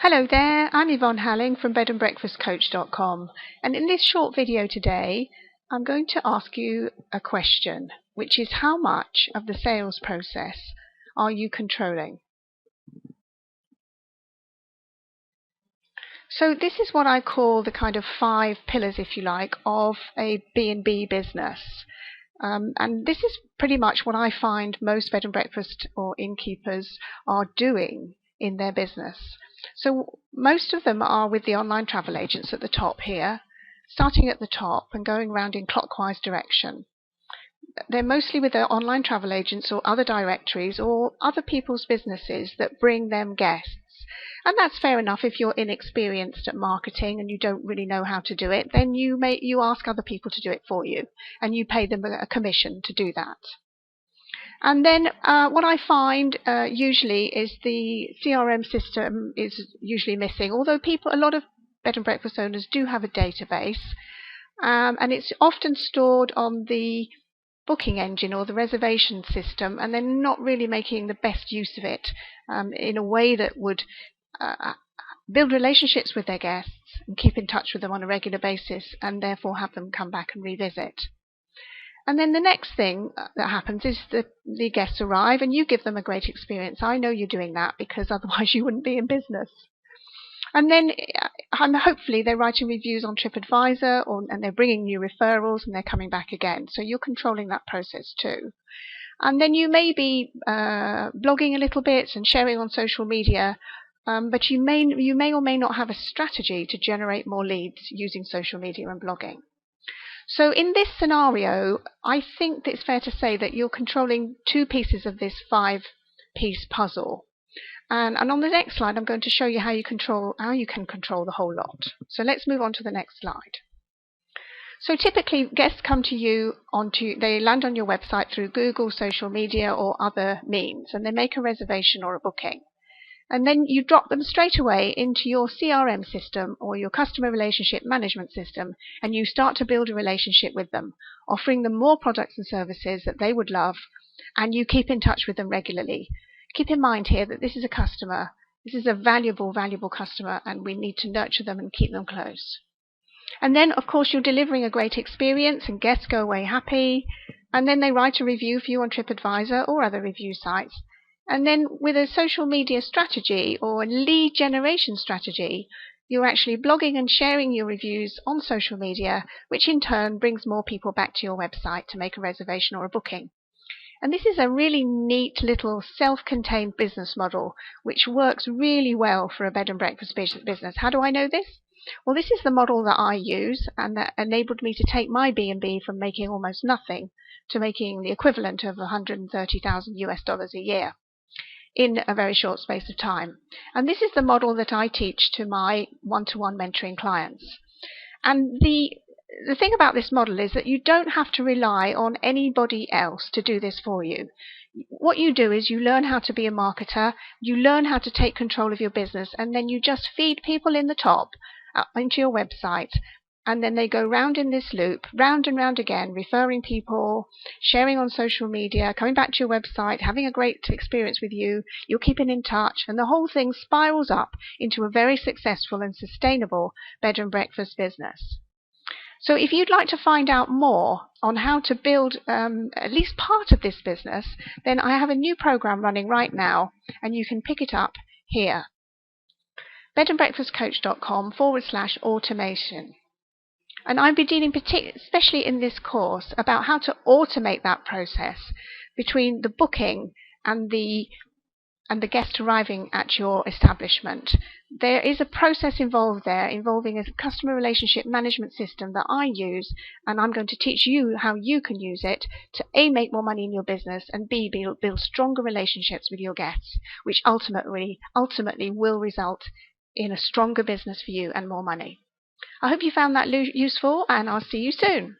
Hello there, I'm Yvonne Halling from bedandbreakfastcoach.com, and in this short video today I'm going to ask you a question, which is how much of the sales process are you controlling? So this is what I call the kind of 5 pillars, if you like, of a B&B business. And this is pretty much what I find most bed and breakfast or innkeepers are doing in their business. So most of them are with the online travel agents at the top here, starting at the top and going around in clockwise direction. They're mostly with their online travel agents or other directories or other people's businesses that bring them guests. And that's fair enough. If you're inexperienced at marketing and you don't really know how to do it, then you ask other people to do it for you and you pay them a commission to do that. And then what I find usually is the CRM system is usually missing, although a lot of bed and breakfast owners do have a database, and it's often stored on the booking engine or the reservation system, and they're not really making the best use of it in a way that would build relationships with their guests and keep in touch with them on a regular basis, and therefore have them come back and revisit. And then the next thing that happens is that the guests arrive and you give them a great experience. I know you're doing that because otherwise you wouldn't be in business. And then hopefully they're writing reviews on TripAdvisor and they're bringing new referrals and they're coming back again. So you're controlling that process too. And then you may be blogging a little bit and sharing on social media, but you may or may not have a strategy to generate more leads using social media and blogging. So in this scenario, I think it's fair to say that you're controlling 2 pieces of this 5-piece puzzle. And on the next slide, I'm going to show you how you can control the whole lot. So let's move on to the next slide. So typically, guests come to you they land on your website through Google, social media, or other means, and they make a reservation or a booking. And then you drop them straight away into your CRM system or your customer relationship management system, and you start to build a relationship with them, offering them more products and services that they would love, and you keep in touch with them regularly. Keep in mind here that this is a customer. This is a valuable customer, and we need to nurture them and keep them close. And then, of course, you're delivering a great experience, and guests go away happy, and then they write a review for you on TripAdvisor or other review sites. And then with a social media strategy or a lead generation strategy, you're actually blogging and sharing your reviews on social media, which in turn brings more people back to your website to make a reservation or a booking. And this is a really neat little self-contained business model, which works really well for a bed and breakfast business. How do I know this? Well, this is the model that I use, and that enabled me to take my B&B from making almost nothing to making the equivalent of $130,000 a year in a very short space of time. And this is the model that I teach to my one-to-one mentoring clients. And the thing about this model is that you don't have to rely on anybody else to do this for you. What you do is you learn how to be a marketer, you learn how to take control of your business, and then you just feed people in the top into your website, and then they go round in this loop, round and round again, referring people, sharing on social media, coming back to your website, having a great experience with you, you're keeping in touch, and the whole thing spirals up into a very successful and sustainable bed and breakfast business. So if you'd like to find out more on how to build at least part of this business, then I have a new program running right now, and you can pick it up here. bedandbreakfastcoach.com/automation. And I'll be dealing especially in this course about how to automate that process between the booking and the guest arriving at your establishment. There is a process involved there involving a customer relationship management system that I use, and I'm going to teach you how you can use it to A, make more money in your business, and B, build stronger relationships with your guests, which ultimately will result in a stronger business for you and more money. I hope you found that useful, and I'll see you soon.